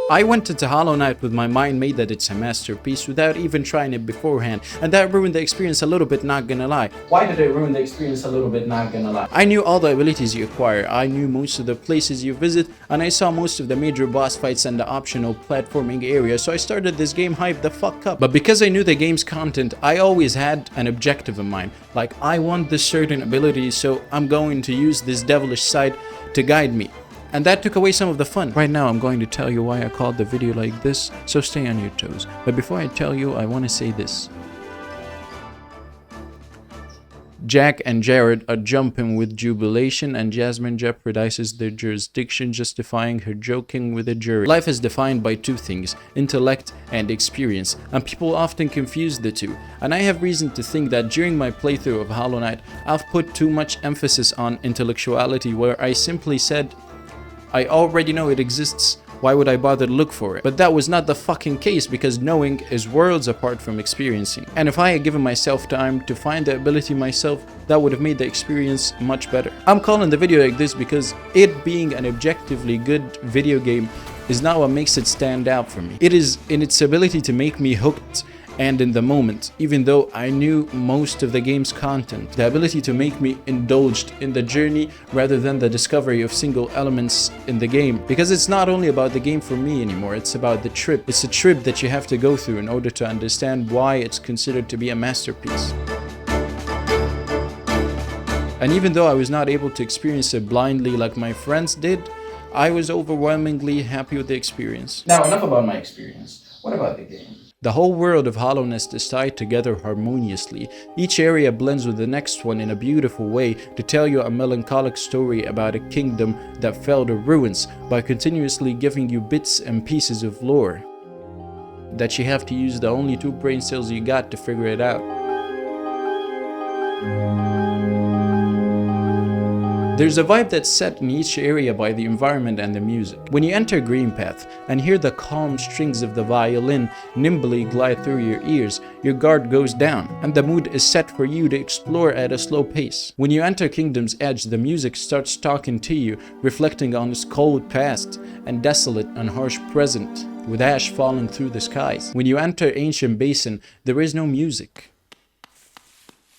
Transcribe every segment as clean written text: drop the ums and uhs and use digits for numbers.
I went into Hollow Knight with my mind made that it's a masterpiece without even trying it beforehand, and that ruined the experience a little bit, not gonna lie. Why did it ruin the experience a little bit, not gonna lie? I knew all the abilities you acquire, I knew most of the places you visit, and I saw most of the major boss fights and the optional platforming area, so I started this game hyped the fuck up. But because I knew the game's content, I always had an objective in mind. Like, I want this certain ability, so I'm going to use this devilish side to guide me. And that took away some of the fun. Right now I'm going to tell you why I called the video like this, so stay on your toes. But before I tell you, I want to say this. Jack and Jared are jumping with jubilation, and Jasmine jeopardizes their jurisdiction, justifying her joking with a jury. Life is defined by two things, intellect and experience, and people often confuse the two. And I have reason to think that during my playthrough of Hollow Knight, I've put too much emphasis on intellectuality, where I simply said, I already know it exists, why would I bother to look for it? But that was not the fucking case, because knowing is worlds apart from experiencing. And if I had given myself time to find the ability myself, that would have made the experience much better. I'm calling the video like this because it being an objectively good video game is not what makes it stand out for me. It is in its ability to make me hooked and in the moment, even though I knew most of the game's content. The ability to make me indulged in the journey rather than the discovery of single elements in the game. Because it's not only about the game for me anymore, it's about the trip. It's a trip that you have to go through in order to understand why it's considered to be a masterpiece. And even though I was not able to experience it blindly like my friends did, I was overwhelmingly happy with the experience. Now, enough about my experience. What about the game? The whole world of Hollow Knight is tied together harmoniously. Each area blends with the next one in a beautiful way to tell you a melancholic story about a kingdom that fell to ruins by continuously giving you bits and pieces of lore that you have to use the only 2 brain cells you got to figure it out. There's a vibe that's set in each area by the environment and the music. When you enter Green Path and hear the calm strings of the violin nimbly glide through your ears, your guard goes down, and the mood is set for you to explore at a slow pace. When you enter Kingdom's Edge, the music starts talking to you, reflecting on its cold past and desolate and harsh present, with ash falling through the skies. When you enter Ancient Basin, there is no music.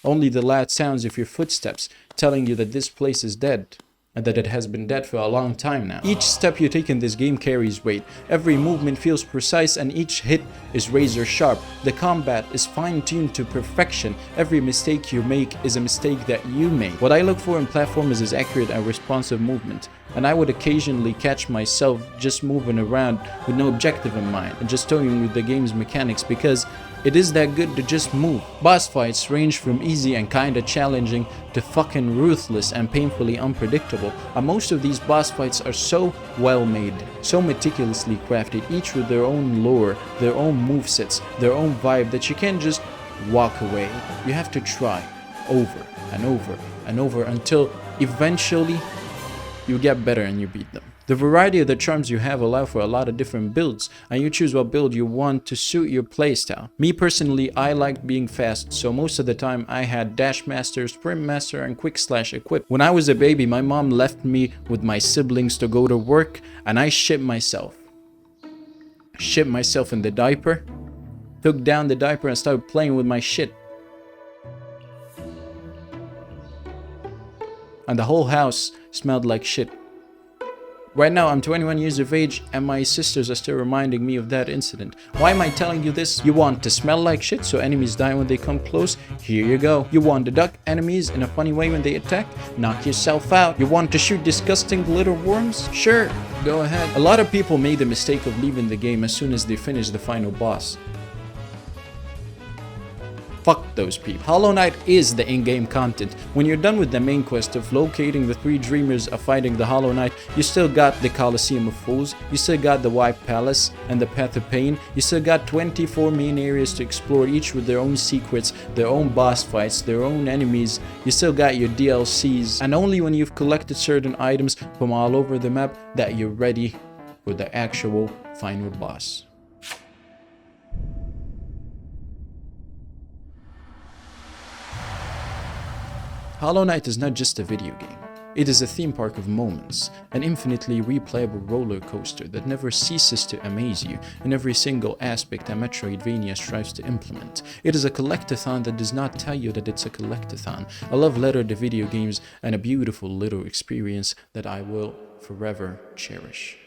Only the loud sounds of your footsteps telling you that this place is dead, and that it has been dead for a long time now. Each step you take in this game carries weight. Every movement feels precise and each hit is razor sharp. The combat is fine-tuned to perfection. Every mistake you make is a mistake that you made. What I look for in platformers is accurate and responsive movement, and I would occasionally catch myself just moving around with no objective in mind and just toying with the game's mechanics because it is that good to just move. Boss fights range from easy and kinda challenging to fucking ruthless and painfully unpredictable, and most of these boss fights are so well made, so meticulously crafted, each with their own lore, their own movesets, their own vibe, that you can't just walk away. You have to try over and over and over until eventually you get better and you beat them. The variety of the charms you have allow for a lot of different builds, and you choose what build you want to suit your playstyle. Me personally, I liked being fast, so most of the time I had Dash Master, Sprint Master, and Quick Slash equipped. When I was a baby, my mom left me with my siblings to go to work, and I shit myself. Shit myself in the diaper, took down the diaper and started playing with my shit. And the whole house smelled like shit. Right now, I'm 21 years of age and my sisters are still reminding me of that incident. Why am I telling you this? You want to smell like shit so enemies die when they come close? Here you go. You want to duck enemies in a funny way when they attack? Knock yourself out. You want to shoot disgusting little worms? Sure, go ahead. A lot of people made the mistake of leaving the game as soon as they finish the final boss. Fuck those people. Hollow Knight is the in-game content. When you're done with the main quest of locating the 3 dreamers of fighting the Hollow Knight, you still got the Colosseum of Fools, you still got the White Palace and the Path of Pain, you still got 24 main areas to explore, each with their own secrets, their own boss fights, their own enemies, you still got your DLCs, and only when you've collected certain items from all over the map that you're ready for the actual final boss. Hollow Knight is not just a video game. It is a theme park of moments, an infinitely replayable roller coaster that never ceases to amaze you in every single aspect that Metroidvania strives to implement. It is a collectathon that does not tell you that it's a collectathon, a love letter to video games, and a beautiful little experience that I will forever cherish.